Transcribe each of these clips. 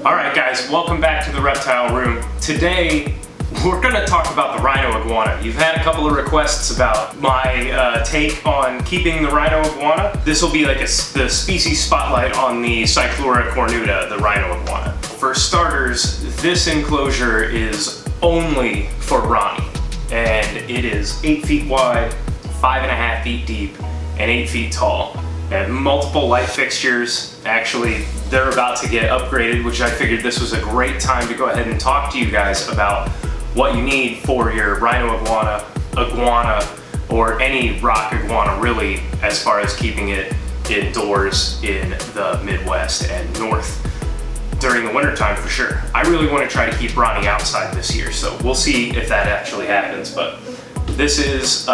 Alright guys, welcome back to the Reptile Room. Today, we're going to talk about the Rhino Iguana. You've had a couple of requests about my take on keeping the Rhino Iguana. This will be like the species spotlight on the Cyclura Cornuta, the Rhino Iguana. For starters, this enclosure is only for Roni, and it is 8 feet wide, 5.5 feet deep, and 8 feet tall. And multiple light fixtures. Actually, they're about to get upgraded, which I figured this was a great time to go ahead and talk to you guys about what you need for your Rhino iguana, or any rock iguana really, as far as keeping it indoors in the Midwest and North during the winter time for sure. I really want to try to keep Roni outside this year, so we'll see if that actually happens. But this is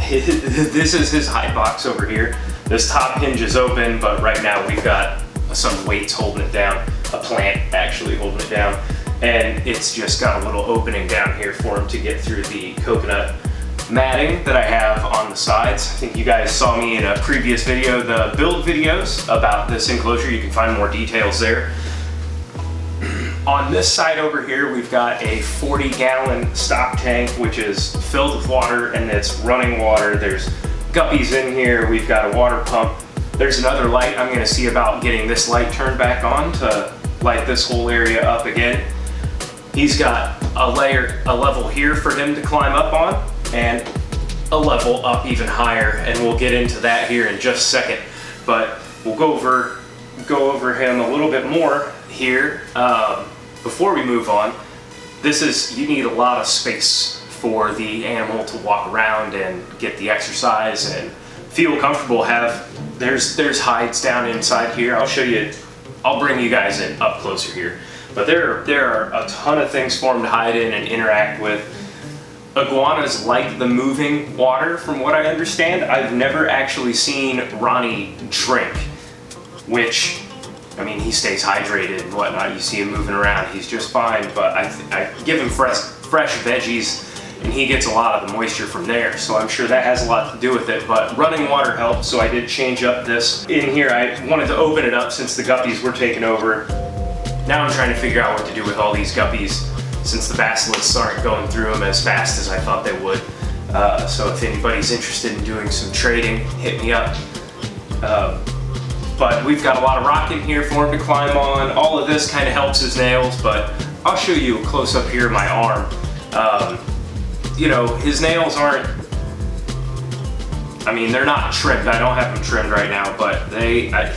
this is his hide box over here. This top hinge is open, but right now we've got some weights holding it down, a plant actually holding it down, and it's just got a little opening down here for him to get through the coconut matting that I have on the sides. I think you guys saw me in a previous video, the build videos about this enclosure. You can find more details there. On this side over here, we've got a 40-gallon stock tank, which is filled with water, and it's running water. There's guppies in here. We've got a water pump. There's another light. I'm going to see about getting this light turned back on to light this whole area up again. He's got a level here for him to climb up on, and a level up even higher, and we'll get into that here in just a second. But we'll go over him a little bit more here before we move on. You need a lot of space for the animal to walk around and get the exercise and feel comfortable. There's hides down inside here. I'll show you. I'll bring you guys in up closer here. But there are a ton of things for them to hide in and interact with. Iguanas like the moving water, from what I understand. I've never actually seen Roni drink, which, I mean, he stays hydrated and whatnot. You see him moving around, he's just fine. But I give him fresh veggies, and he gets a lot of the moisture from there, so I'm sure that has a lot to do with it. But running water helps, so I did change up this. In here, I wanted to open it up since the guppies were taking over. Now I'm trying to figure out what to do with all these guppies, since the basilisks aren't going through them as fast as I thought they would. So if anybody's interested in doing some trading, hit me up. But we've got a lot of rock in here for him to climb on. All of this kind of helps his nails, but I'll show you a close up here of my arm. You know, his nails aren't, I mean, they're not trimmed. I don't have them trimmed right now, but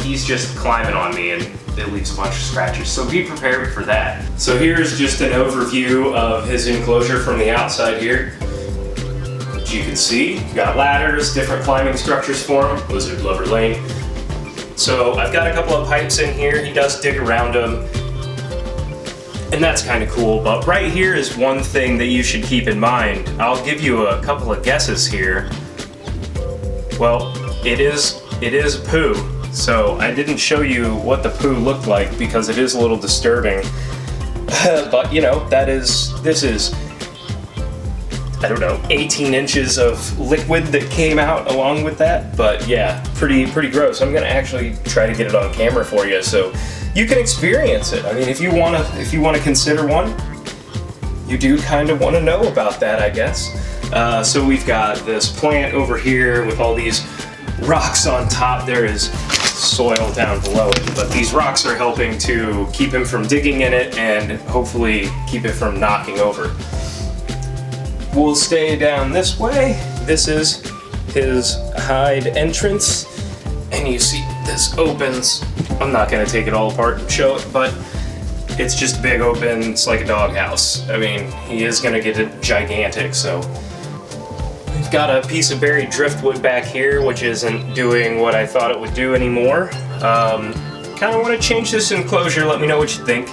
he's just climbing on me, and it leaves a bunch of scratches. So be prepared for that. So here's just an overview of his enclosure from the outside here. As you can see, you've got ladders, different climbing structures for him, lizard lover lane. So I've got a couple of pipes in here. He does dig around them, and that's kind of cool. But right here is one thing that you should keep in mind. I'll give you a couple of guesses here. Well, it is poo. So I didn't show you what the poo looked like because it is a little disturbing. But you know, this is, I don't know, 18 inches of liquid that came out along with that. But yeah, pretty gross. I'm gonna actually try to get it on camera for you so you can experience it. I mean, if you wanna consider one, you do kind of want to know about that, I guess. So we've got this plant over here with all these rocks on top. There is soil down below it, but these rocks are helping to keep him from digging in it and hopefully keep it from knocking over. We'll stay down this way. This is his hide entrance, and you see this opens. I'm not gonna take it all apart and show it, but it's just big open. It's like a doghouse. I mean, he is gonna get it gigantic. So we've got a piece of buried driftwood back here, which isn't doing what I thought it would do anymore. Kind of want to change this enclosure. Let me know what you think.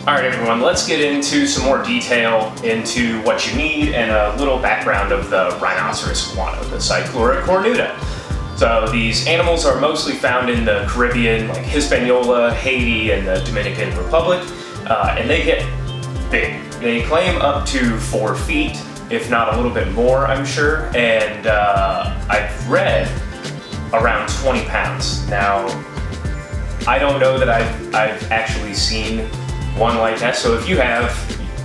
All right, everyone, let's get into some more detail into what you need and a little background of the rhinoceros iguana, the Cyclura Cornuta. So these animals are mostly found in the Caribbean, like Hispaniola, Haiti, and the Dominican Republic, and they get big. They claim up to 4 feet, if not a little bit more, I'm sure, and I've read around 20 pounds. Now, I don't know that I've actually seen one like that, so if you have,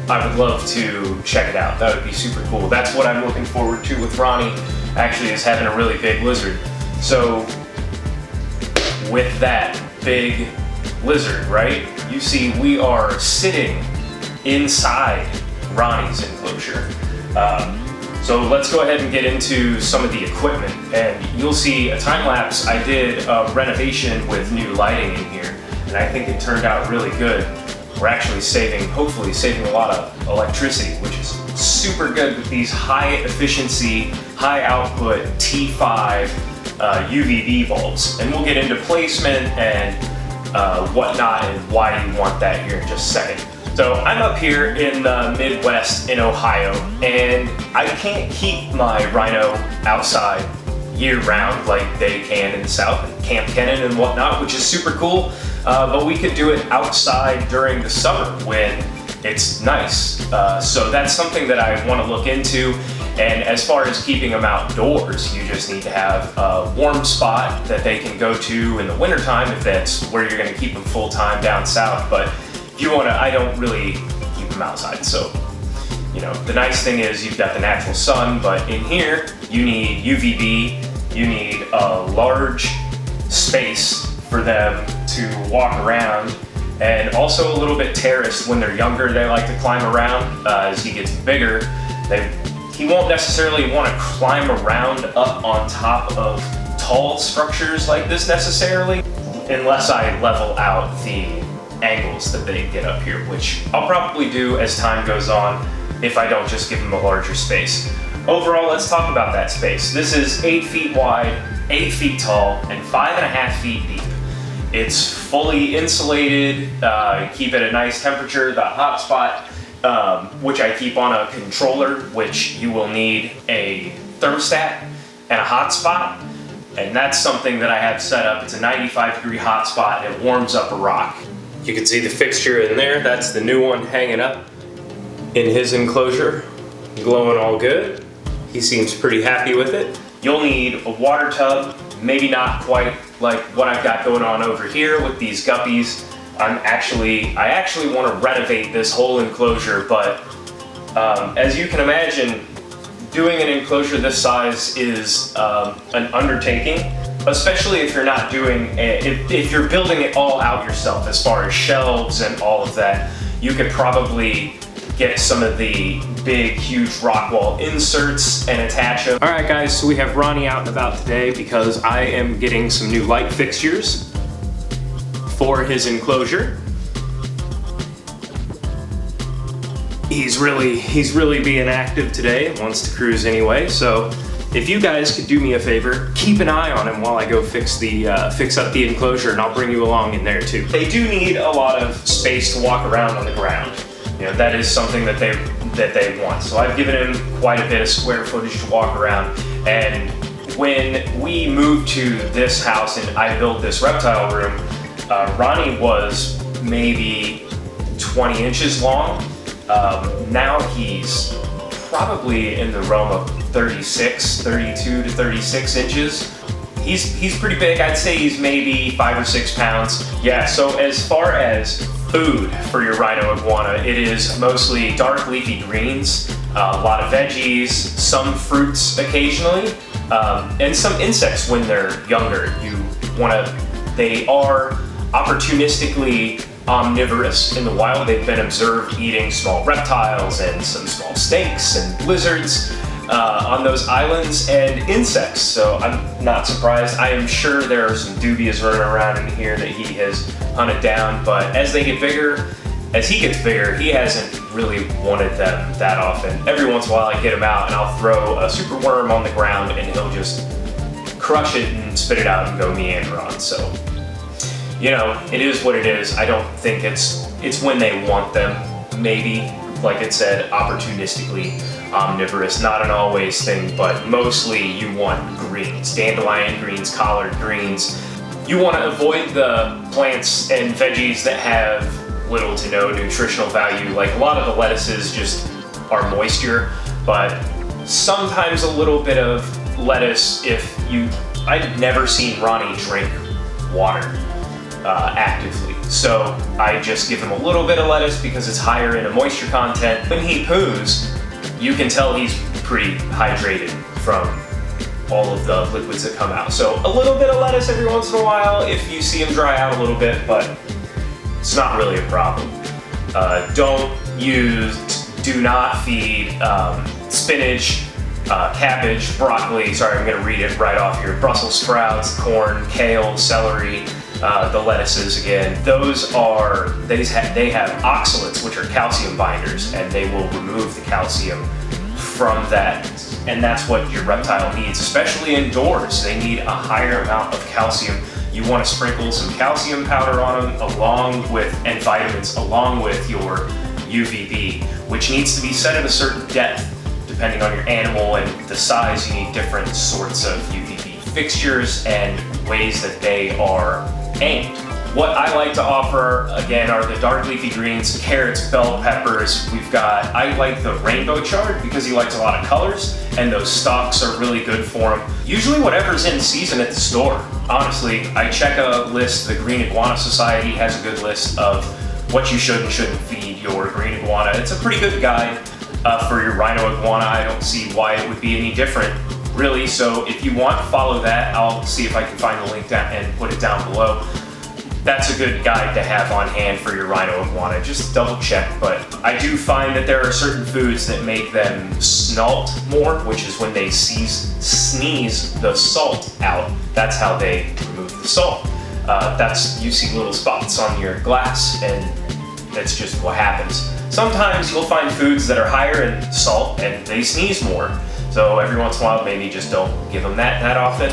I would love to check it out. That would be super cool. That's what I'm looking forward to with Roni, actually, is having a really big lizard. So with that big lizard, right, you see we are sitting inside Roni's enclosure. So let's go ahead and get into some of the equipment, and you'll see a time lapse. I did a renovation with new lighting in here, and I think it turned out really good. We're actually hopefully saving a lot of electricity, which is super good with these high efficiency, high output T5 UVB bulbs. And we'll get into placement and whatnot and why you want that here in just a second. So I'm up here in the Midwest in Ohio, and I can't keep my Rhino outside year round like they can in the South, and Camp Kennan and whatnot, which is super cool. But we could do it outside during the summer when it's nice. So that's something that I want to look into. And as far as keeping them outdoors, you just need to have a warm spot that they can go to in the wintertime if that's where you're going to keep them full time down south. But if you want to, I don't really keep them outside. So, you know, the nice thing is you've got the natural sun, but in here you need UVB, you need a large space for them to walk around, and also a little bit terraced. When they're younger, they like to climb around. As he gets bigger, he won't necessarily want to climb around up on top of tall structures like this necessarily, unless I level out the angles that they get up here, which I'll probably do as time goes on if I don't just give them a larger space. Overall, let's talk about that space. This is 8 feet wide, 8 feet tall, and 5.5 feet deep. It's fully insulated, keep it at a nice temperature. The hotspot, which I keep on a controller, which you will need a thermostat and a hotspot, and that's something that I have set up. It's a 95-degree hotspot, and it warms up a rock. You can see the fixture in there. That's the new one hanging up in his enclosure, glowing all good. He seems pretty happy with it. You'll need a water tub, maybe not quite like what I've got going on over here with these guppies. I actually want to renovate this whole enclosure, but as you can imagine, doing an enclosure this size is an undertaking, especially if you're not doing if you're building it all out yourself as far as shelves and all of that. You could probably get some of the big, huge rock wall inserts and attach them. All right, guys, so we have Roni out and about today because I am getting some new light fixtures for his enclosure. He's really being active today and wants to cruise anyway. So if you guys could do me a favor, keep an eye on him while I go fix up the enclosure, and I'll bring you along in there too. They do need a lot of space to walk around on the ground. You know, that is something that they want. So I've given him quite a bit of square footage to walk around. And when we moved to this house and I built this reptile room, Roni was maybe 20 inches long. Now he's probably in the realm of 32 to 36 inches. He's pretty big. I'd say he's maybe 5 or 6 pounds. Yeah, so as far as food for your Rhino Iguana, it is mostly dark leafy greens, a lot of veggies, some fruits occasionally, and some insects when they're younger. They are opportunistically omnivorous in the wild. They've been observed eating small reptiles and some small snakes and lizards on those islands, and insects, so I'm not surprised. I am sure there are some dubias running around in here that he has hunted down, but as he gets bigger, he hasn't really wanted them that often. Every once in a while I get him out and I'll throw a super worm on the ground and he'll just crush it and spit it out and go meander on. So, you know, it is what it is. I don't think it's when they want them, maybe, like it said, opportunistically omnivorous, not an always thing, but mostly you want greens, dandelion greens, collard greens. You want to avoid the plants and veggies that have little to no nutritional value. Like a lot of the lettuces just are moisture, but sometimes a little bit of lettuce. I've never seen Roni drink water. actively. So I just give him a little bit of lettuce because it's higher in a moisture content. When he poos, you can tell he's pretty hydrated from all of the liquids that come out. So a little bit of lettuce every once in a while if you see him dry out a little bit, but it's not really a problem. Do not feed spinach, cabbage, broccoli, sorry, I'm gonna read it right off here, Brussels sprouts, corn, kale, celery, the lettuces again. They have oxalates, which are calcium binders, and they will remove the calcium from that. And that's what your reptile needs, especially indoors. They need a higher amount of calcium. You want to sprinkle some calcium powder on them and vitamins along with your UVB, which needs to be set at a certain depth. Depending on your animal and the size, you need different sorts of UVB fixtures and ways that they are aimed. What I like to offer, again, are the dark leafy greens, carrots, bell peppers. I like the rainbow chard because he likes a lot of colors, and those stalks are really good for him. Usually whatever's in season at the store. Honestly, I check a list. The Green Iguana Society has a good list of what you should and shouldn't feed your green iguana. It's a pretty good guide for your Rhino Iguana. I don't see why it would be any different, really. So if you want to follow that, I'll see if I can find the link down and put it down below. That's a good guide to have on hand for your Rhino Iguana. Just double check, but I do find that there are certain foods that make them snort more, which is when they sneeze the salt out. That's how they remove the salt. You see little spots on your glass, and that's just what happens. Sometimes you'll find foods that are higher in salt and they sneeze more. So every once in a while, maybe just don't give them that often.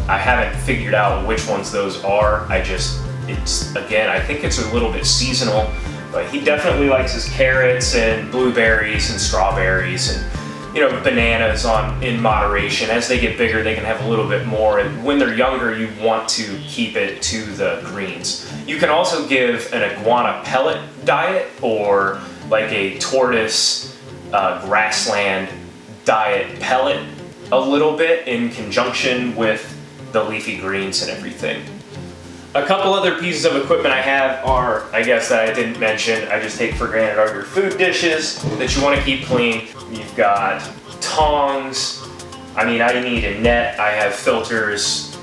I haven't figured out which ones those are. I think it's a little bit seasonal, but he definitely likes his carrots and blueberries and strawberries and, bananas in moderation. As they get bigger, they can have a little bit more. And when they're younger, you want to keep it to the greens. You can also give an iguana pellet diet or like a tortoise grassland diet pellet a little bit in conjunction with the leafy greens and everything. A couple other pieces of equipment I have are, I guess that I didn't mention, I just take for granted, are your food dishes that you want to keep clean. You've got tongs. I need a net. I have filters.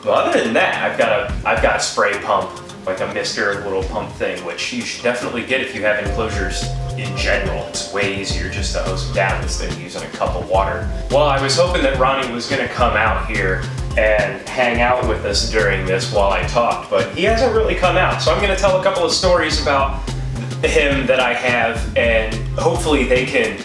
Well, other than that, I've got a spray pump, like a mister little pump thing, which you should definitely get if you have enclosures in general. It's way easier just to hose them down instead of using a cup of water. Well, I was hoping that Roni was gonna come out here and hang out with us during this while I talked, but he hasn't really come out. So I'm gonna tell a couple of stories about him that I have, and hopefully they can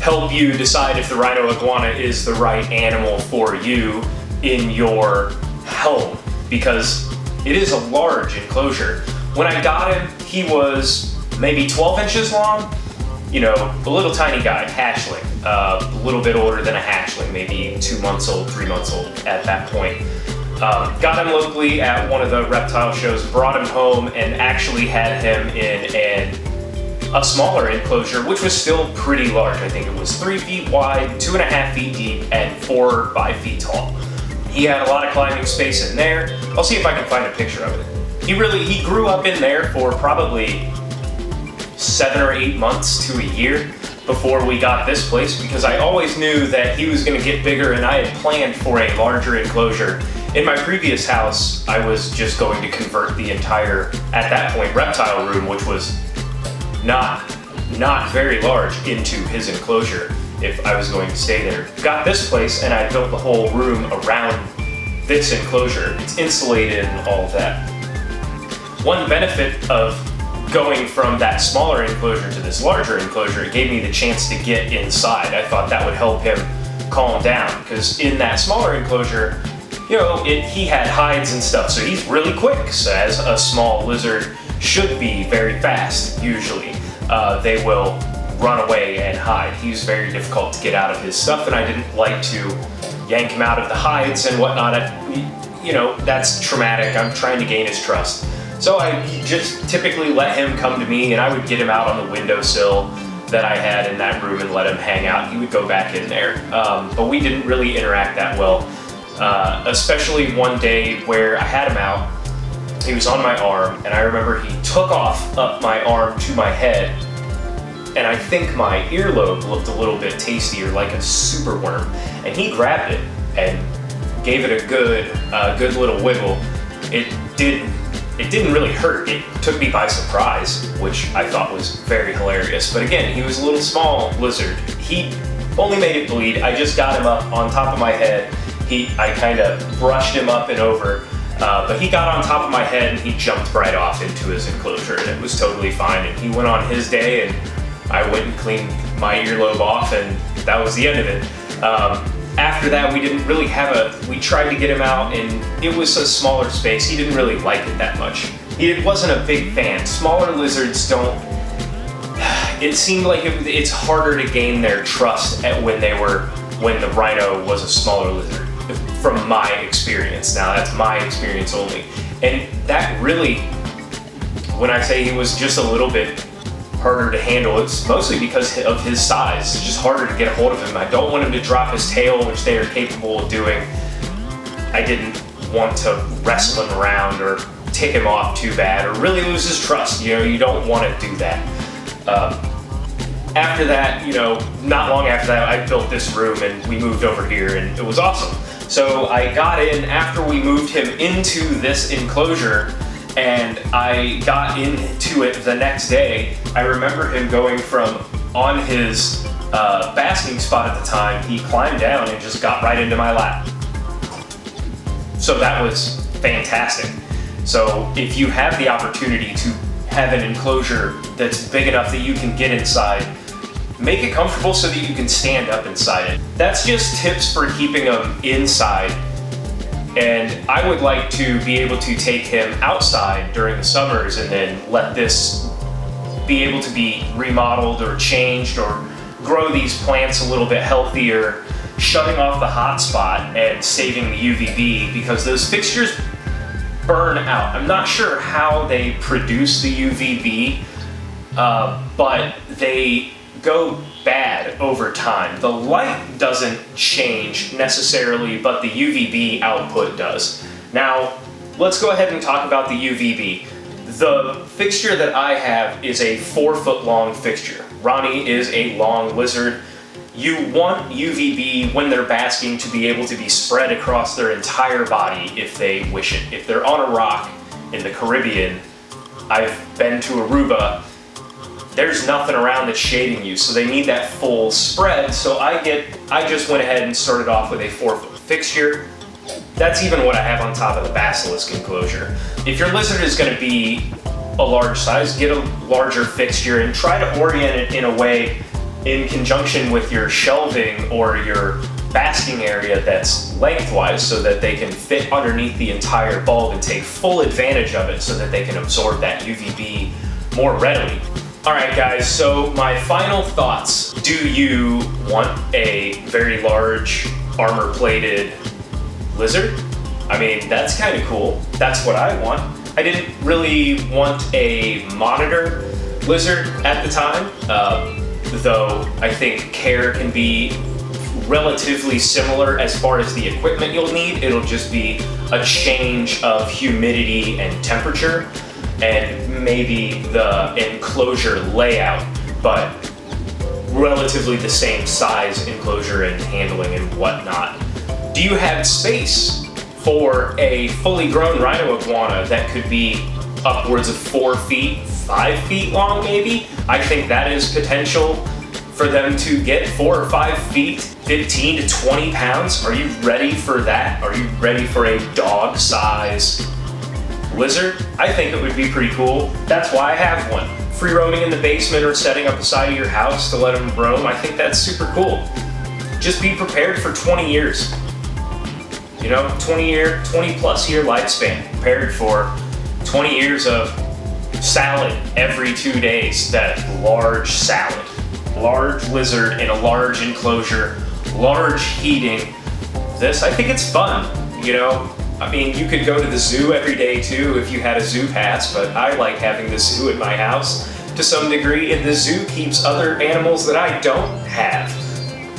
help you decide if the Rhino Iguana is the right animal for you in your home, because it is a large enclosure. When I got him, he was maybe 12 inches long, a little tiny guy, hatchling, a little bit older than a hatchling, maybe 2 months old, 3 months old at that point. Got him locally at one of the reptile shows, brought him home, and actually had him in a smaller enclosure, which was still pretty large. I think it was 3 feet wide, 2.5 feet deep, and 4 or 5 feet tall. He had a lot of climbing space in there. I'll see if I can find a picture of it. He grew up in there for probably 7 or 8 months to a year before we got this place, because I always knew that he was gonna get bigger, and I had planned for a larger enclosure. In my previous house, I was just going to convert the entire, at that point, reptile room, which was not very large, into his enclosure if I was going to stay there. Got this place, and I built the whole room around this enclosure. It's insulated and all of that. One benefit of going from that smaller enclosure to this larger enclosure, it gave me the chance to get inside. I thought that would help him calm down, because in that smaller enclosure, he had hides and stuff, so he's really quick, so as a small lizard should be very fast, usually. They will run away and hide. He's very difficult to get out of his stuff, and I didn't like to yank him out of the hides and whatnot. That's traumatic. I'm trying to gain his trust. So I just typically let him come to me, and I would get him out on the windowsill that I had in that room and let him hang out. He would go back in there, but we didn't really interact that well. especially one day where I had him out. He was on my arm, and I remember he took off up my arm to my head, and I think my earlobe looked a little bit tastier, like a superworm, and he grabbed it and gave it a good little wiggle. It didn't really hurt. It took me by surprise, which I thought was very hilarious. But again, he was a little small lizard. He only made it bleed. I just got him up on top of my head. I kind of brushed him up and over, but he got on top of my head and he jumped right off into his enclosure, and it was totally fine. And he went on his day, and I went and cleaned my earlobe off, and that was the end of it. After that, we didn't really we tried to get him out, and it was a smaller space. He didn't really like it that much. He wasn't a big fan. Smaller lizards don't, it seemed like it's harder to gain their trust when the rhino was a smaller lizard, from my experience. Now, that's my experience only. And that really, when I say he was just a little bit harder to handle, it's mostly because of his size. It's just harder to get a hold of him. I don't want him to drop his tail, which they are capable of doing. I didn't want to wrestle him around or tick him off too bad or really lose his trust. You know, you don't want to do that. After that, not long after that, I built this room and we moved over here, and it was awesome. So I got in after we moved him into this enclosure, and I got into it the next day. I remember him going from on his basking spot at the time, he climbed down and just got right into my lap. So that was fantastic. So if you have the opportunity to have an enclosure that's big enough that you can get inside, make it comfortable so that you can stand up inside it. That's just tips for keeping them inside. And I would like to be able to take him outside during the summers and then let this be able to be remodeled or changed or grow these plants a little bit healthier, shutting off the hot spot and saving the UVB, because those fixtures burn out. I'm not sure how they produce the UVB, but they go bad over time. The light doesn't change necessarily, but the UVB output does. Now, let's go ahead and talk about the UVB. The fixture that I have is a 4-foot long fixture. Roni is a long lizard. You want UVB when they're basking to be able to be spread across their entire body if they wish it. If they're on a rock in the Caribbean, I've been to Aruba, there's nothing around that's shading you, so they need that full spread. So I just went ahead and started off with a 4-foot fixture. That's even what I have on top of the basilisk enclosure. If your lizard is going to be a large size, get a larger fixture and try to orient it in a way in conjunction with your shelving or your basking area that's lengthwise, so that they can fit underneath the entire bulb and take full advantage of it so that they can absorb that UVB more readily. Alright guys, so my final thoughts. Do you want a very large armor-plated lizard? I mean, that's kind of cool. That's what I want. I didn't really want a monitor lizard at the time, though I think care can be relatively similar as far as the equipment you'll need. It'll just be a change of humidity and temperature, and maybe the enclosure layout, but relatively the same size enclosure and handling and whatnot. Do you have space for a fully grown Rhino Iguana that could be upwards of 4 feet, 5 feet long maybe? I think that is potential for them to get 4 or 5 feet, 15 to 20 pounds. Are you ready for that? Are you ready for a dog size lizard? I think it would be pretty cool. That's why I have one. Free roaming in the basement or setting up the side of your house to let them roam, I think that's super cool. Just be prepared for 20 years. 20 plus year lifespan. Prepared for 20 years of salad every 2 days. That large salad. Large lizard in a large enclosure, large heating. I think it's fun, I mean, you could go to the zoo every day too if you had a zoo pass, but I like having the zoo at my house to some degree, and the zoo keeps other animals that I don't have.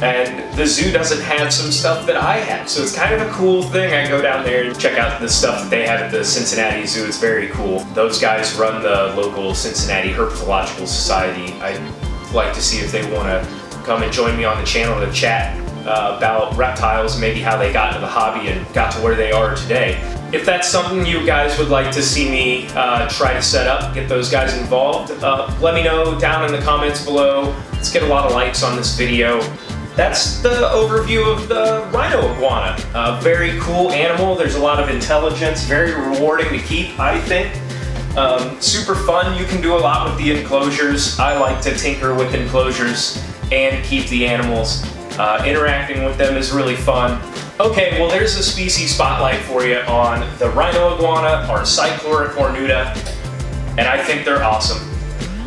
and the zoo doesn't have some stuff that I have. So it's kind of a cool thing. I go down there and check out the stuff that they have at the Cincinnati Zoo. It's very cool. Those guys run the local Cincinnati Herpetological Society. I'd like to see if they want to come and join me on the channel to chat about reptiles, maybe how they got into the hobby and got to where they are today. If that's something you guys would like to see me try to set up, get those guys involved, let me know down in the comments below. Let's get a lot of likes on this video. That's the overview of the Rhino Iguana. A very cool animal. There's a lot of intelligence, very rewarding to keep, I think. Super fun. You can do a lot with the enclosures. I like to tinker with enclosures and keep the animals. Interacting with them is really fun. Okay, well there's a species spotlight for you on the Rhino Iguana or Cyclura Cornuta, and I think they're awesome.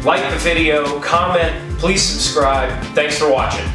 Like the video, comment, please subscribe. Thanks for watching.